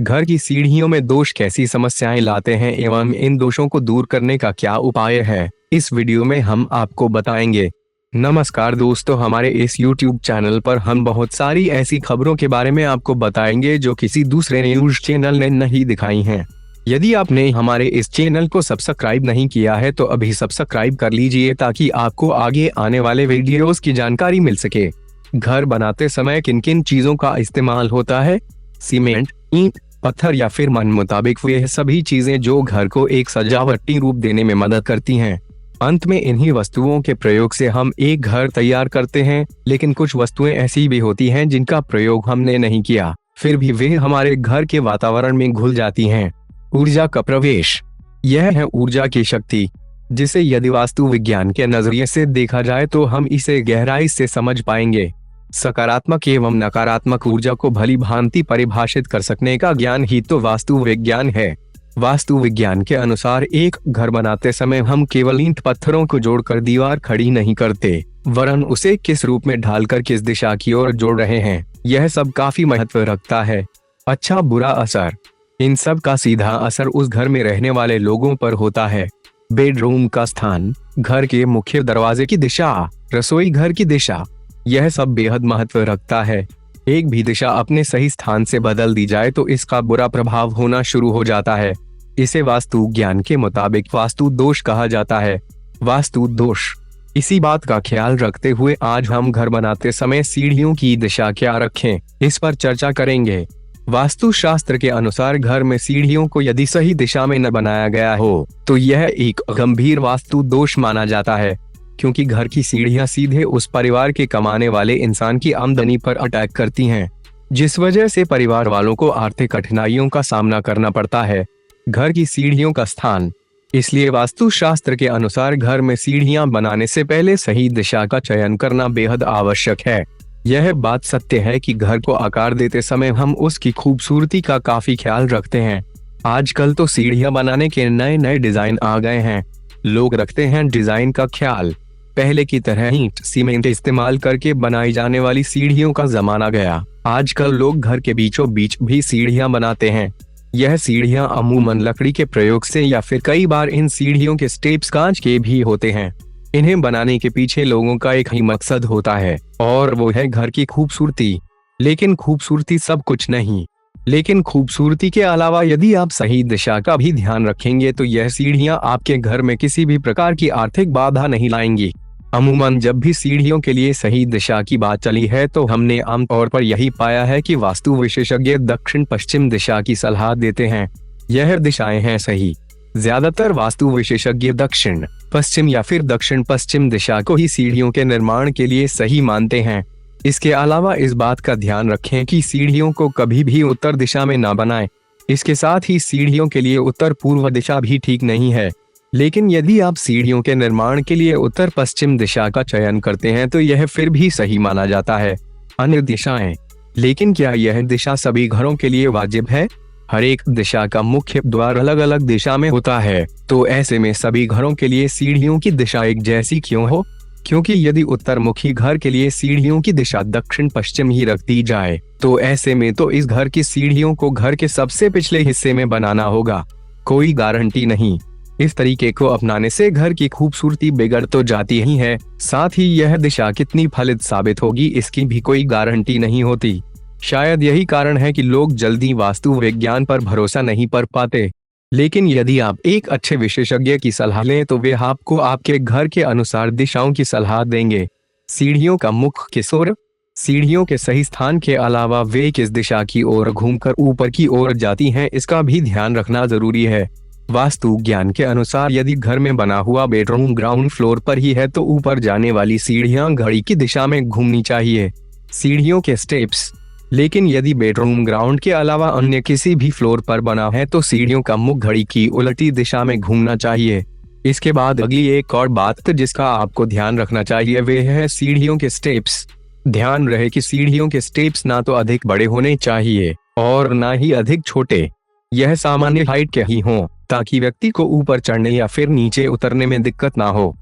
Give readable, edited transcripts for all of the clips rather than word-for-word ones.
घर की सीढ़ियों में दोष कैसी समस्याएं लाते हैं एवं इन दोषों को दूर करने का क्या उपाय है, इस वीडियो में हम आपको बताएंगे। नमस्कार दोस्तों, हमारे इस YouTube चैनल पर हम बहुत सारी ऐसी खबरों के बारे में आपको बताएंगे जो किसी दूसरे न्यूज चैनल ने नहीं दिखाई हैं। यदि आपने हमारे इस चैनल को सब्सक्राइब नहीं किया है तो अभी सब्सक्राइब कर लीजिए ताकि आपको आगे आने वाले वीडियोस की जानकारी मिल सके। घर बनाते समय किन किन चीजों का इस्तेमाल होता है? सीमेंट, ईंट, पत्थर या फिर मन मुताबिक वे सभी चीजें जो घर को एक सजावटी रूप देने में मदद करती हैं। अंत में इन्हीं वस्तुओं के प्रयोग से हम एक घर तैयार करते हैं, लेकिन कुछ वस्तुएं ऐसी भी होती हैं जिनका प्रयोग हमने नहीं किया, फिर भी वे हमारे घर के वातावरण में घुल जाती हैं। ऊर्जा का प्रवेश, यह है ऊर्जा की शक्ति, जिसे यदि वास्तु विज्ञान के नजरिए से देखा जाए तो हम इसे गहराई से समझ पाएंगे। सकारात्मक एवं नकारात्मक ऊर्जा को भली भांति परिभाषित कर सकने का ज्ञान ही तो वास्तु विज्ञान है। वास्तु विज्ञान के अनुसार एक घर बनाते समय हम केवल ईंट पत्थरों को जोड़कर दीवार खड़ी नहीं करते, वरन उसे किस रूप में ढालकर किस दिशा की ओर जोड़ रहे हैं, यह सब काफी महत्व रखता है। अच्छा बुरा असर, इन सब का सीधा असर उस घर में रहने वाले लोगों पर होता है। बेडरूम का स्थान, घर के मुख्य दरवाजे की दिशा, रसोई घर की दिशा, यह सब बेहद महत्व रखता है। एक भी दिशा अपने सही स्थान से बदल दी जाए तो इसका बुरा प्रभाव होना शुरू हो जाता है। इसे वास्तु ज्ञान के मुताबिक वास्तु दोष कहा जाता है। वास्तु दोष, इसी बात का ख्याल रखते हुए आज हम घर बनाते समय सीढ़ियों की दिशा क्या रखें, इस पर चर्चा करेंगे। वास्तु शास्त्र के अनुसार घर में सीढ़ियों को यदि सही दिशा में न बनाया गया हो तो यह एक गंभीर वास्तु दोष माना जाता है, क्योंकि घर की सीढ़ियां सीधे उस परिवार के कमाने वाले इंसान की आमदनी पर अटैक करती हैं, जिस वजह से परिवार वालों को आर्थिक कठिनाइयों का सामना करना पड़ता है। घर की सीढ़ियों का स्थान, इसलिए वास्तु शास्त्र के अनुसार घर में सीढ़ियां बनाने से पहले सही दिशा का चयन करना बेहद आवश्यक है। यह बात सत्य है कि घर को आकार देते समय हम उसकी खूबसूरती का काफी ख्याल रखते हैं। आजकल तो सीढ़ियां बनाने के नए नए डिजाइन आ गए हैं, लोग रखते हैं डिजाइन का ख्याल। पहले की तरह ईंट सीमेंट इस्तेमाल करके बनाई जाने वाली सीढ़ियों का जमाना गया। आजकल लोग घर के बीचों बीच भी सीढ़ियां बनाते हैं। यह सीढ़ियां अमूमन लकड़ी के प्रयोग से या फिर कई बार इन सीढ़ियों के स्टेप्स कांच के भी होते हैं। इन्हें बनाने के पीछे लोगों का एक ही मकसद होता है और वो है घर की खूबसूरती। लेकिन खूबसूरती सब कुछ नहीं। लेकिन खूबसूरती के अलावा यदि आप सही दिशा का भी ध्यान रखेंगे तो यह सीढ़ियां आपके घर में किसी भी प्रकार की आर्थिक बाधा नहीं लाएंगी। अमूमन जब भी सीढ़ियों के लिए सही दिशा की बात चली है तो हमने आमतौर पर यही पाया है कि वास्तु विशेषज्ञ दक्षिण पश्चिम दिशा की सलाह देते हैं। यह दिशाएं हैं सही। ज्यादातर वास्तु विशेषज्ञ दक्षिण पश्चिम या फिर दक्षिण पश्चिम दिशा को ही सीढ़ियों के निर्माण के लिए सही मानते हैं। इसके अलावा इस बात का ध्यान रखें कि सीढ़ियों को कभी भी उत्तर दिशा में ना बनाएं। इसके साथ ही सीढ़ियों के लिए उत्तर पूर्व दिशा भी ठीक नहीं है। लेकिन यदि आप सीढ़ियों के निर्माण के लिए उत्तर पश्चिम दिशा का चयन करते हैं तो यह फिर भी सही माना जाता है। अन्य दिशाएं, लेकिन क्या यह दिशा सभी घरों के लिए वाजिब है? हर एक दिशा का मुख्य द्वार अलग अलग दिशा में होता है, तो ऐसे में सभी घरों के लिए सीढ़ियों की दिशा एक जैसी क्यों हो? क्योंकि यदि उत्तर मुखी घर के लिए सीढ़ियों की दिशा दक्षिण पश्चिम ही रख दी जाए तो ऐसे में तो इस घर की सीढ़ियों को घर के सबसे पिछले हिस्से में बनाना होगा। कोई गारंटी नहीं। इस तरीके को अपनाने से घर की खूबसूरती बिगड़ तो जाती ही है, साथ ही यह दिशा कितनी फलित साबित होगी इसकी भी कोई गारंटी नहीं होती। शायद यही कारण है कि लोग जल्दी वास्तु विज्ञान पर भरोसा नहीं कर पाते। लेकिन यदि आप एक अच्छे विशेषज्ञ की सलाह लें तो वे आपको आपके घर के अनुसार दिशाओं की सलाह देंगे। सीढ़ियों का मुख किस ओर, सीढ़ियों के सही स्थान के अलावा वे किस दिशा की ओर घूमकर ऊपर की ओर जाती हैं, इसका भी ध्यान रखना जरूरी है। वास्तु ज्ञान के अनुसार यदि घर में बना हुआ बेडरूम ग्राउंड फ्लोर पर ही है तो ऊपर जाने वाली सीढ़ियां घड़ी की दिशा में घूमनी चाहिए। सीढ़ियों के स्टेप्स, लेकिन यदि बेडरूम ग्राउंड के अलावा अन्य किसी भी फ्लोर पर बना है तो सीढ़ियों का मुख घड़ी की उल्टी दिशा में घूमना चाहिए। इसके बाद अगली एक और बात जिसका आपको ध्यान रखना चाहिए वे है सीढ़ियों के स्टेप्स। ध्यान रहे कि सीढ़ियों के स्टेप्स ना तो अधिक बड़े होने चाहिए और ना ही अधिक छोटे। यह सामान्य हाइट के ही हों ताकि व्यक्ति को ऊपर चढ़ने या फिर नीचे उतरने में दिक्कत ना हो।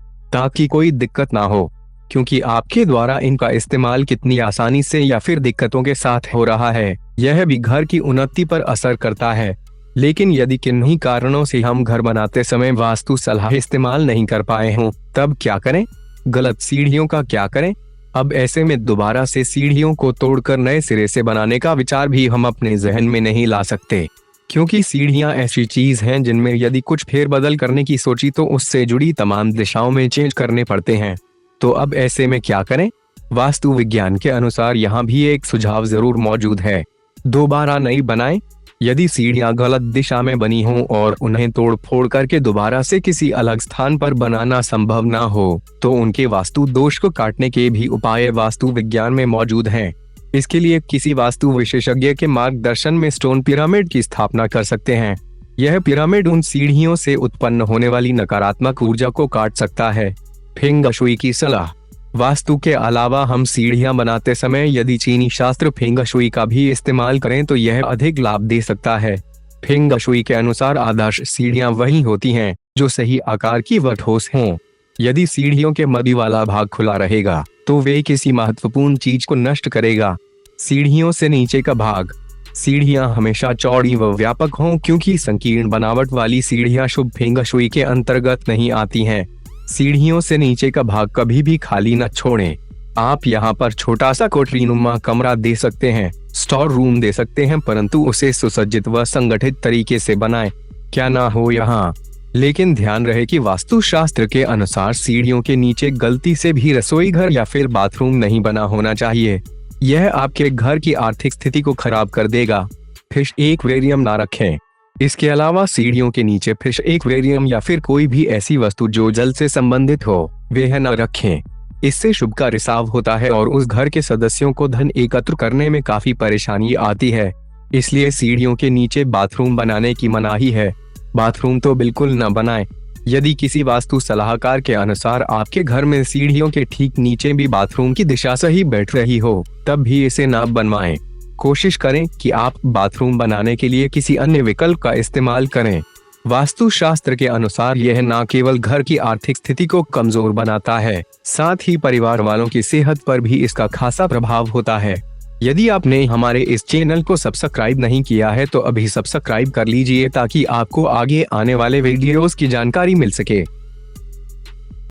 क्योंकि आपके द्वारा इनका इस्तेमाल कितनी आसानी से या फिर दिक्कतों के साथ हो रहा है, यह भी घर की उन्नति पर असर करता है। लेकिन यदि किन्हीं कारणों से हम घर बनाते समय वास्तु सलाह इस्तेमाल नहीं कर पाए हों, तब क्या करें? गलत सीढ़ियों का क्या करें? अब ऐसे में दोबारा से सीढ़ियों को तोड़कर नए सिरे से बनाने का विचार भी हम अपने जहन में नहीं ला सकते, क्योंकि सीढ़ियां ऐसी चीज हैं जिनमें यदि कुछ फेरबदल करने की सोची तो उससे जुड़ी तमाम दिशाओं में चेंज करने पड़ते हैं। तो अब ऐसे में क्या करें? वास्तु विज्ञान के अनुसार यहाँ भी एक सुझाव जरूर मौजूद है। दोबारा नई बनाएं। यदि सीढ़ियां गलत दिशा में बनी हों और उन्हें तोड़ फोड़ करके दोबारा से किसी अलग स्थान पर बनाना संभव ना हो, तो उनके वास्तु दोष को काटने के भी उपाय वास्तु विज्ञान में मौजूद हैं। इसके लिए किसी वास्तु विशेषज्ञ के मार्गदर्शन में स्टोन पिरामिड की स्थापना कर सकते हैं। यह पिरामिड उन सीढ़ियों से उत्पन्न होने वाली नकारात्मक ऊर्जा को काट सकता है। फेंग शुई की सलाह। वास्तु के अलावा हम सीढ़ियां बनाते समय यदि चीनी शास्त्र फेंग शुई का भी इस्तेमाल करें तो यह अधिक लाभ दे सकता है। फेंग शुई के अनुसार आदर्श सीढ़ियां वही होती हैं जो सही आकार की व ठोस हों। यदि सीढ़ियों के मध्य वाला भाग खुला रहेगा तो वे किसी महत्वपूर्ण चीज को नष्ट करेगा। सीढ़ियों से नीचे का भाग। सीढ़ियां हमेशा चौड़ी व व्यापक हों, क्योंकि संकीर्ण बनावट वाली सीढ़ियां शुभ फेंग शुई के अंतर्गत नहीं आती हैं। सीढ़ियों से नीचे का भाग कभी भी खाली न छोड़ें। आप यहाँ पर छोटा सा कोठरीनुमा कमरा दे सकते हैं, स्टोर रूम दे सकते हैं, परंतु उसे सुसज्जित व संगठित तरीके से बनाएं। क्या ना हो यहाँ। लेकिन ध्यान रहे कि वास्तुशास्त्र के अनुसार सीढ़ियों के नीचे गलती से भी रसोई घर या फिर बाथरूम नहीं बना होना चाहिए। यह आपके घर की आर्थिक स्थिति को खराब कर देगा। फिश एक्वेरियम ना रखें। इसके अलावा सीढ़ियों के नीचे फिश एक्वेरियम या फिर कोई भी ऐसी वस्तु जो जल से संबंधित हो, वह न रखें। इससे शुभ का रिसाव होता है और उस घर के सदस्यों को धन एकत्र करने में काफी परेशानी आती है। इसलिए सीढ़ियों के नीचे बाथरूम बनाने की मनाही है। बाथरूम तो बिल्कुल न बनाएं। यदि किसी वास्तु सलाहकार के अनुसार आपके घर में सीढ़ियों के ठीक नीचे भी बाथरूम की दिशा सही बैठ रही हो, तब भी इसे न बनवाएं। कोशिश करें कि आप बाथरूम बनाने के लिए किसी अन्य विकल्प का इस्तेमाल करें। वास्तुशास्त्र के अनुसार यह न केवल घर की आर्थिक स्थिति को कमजोर बनाता है, साथ ही परिवार वालों की सेहत पर भी इसका खासा प्रभाव होता है। यदि आपने हमारे इस चैनल को सब्सक्राइब नहीं किया है तो अभी सब्सक्राइब कर लीजिए ताकि आपको आगे आने वाले वीडियोस की जानकारी मिल सके।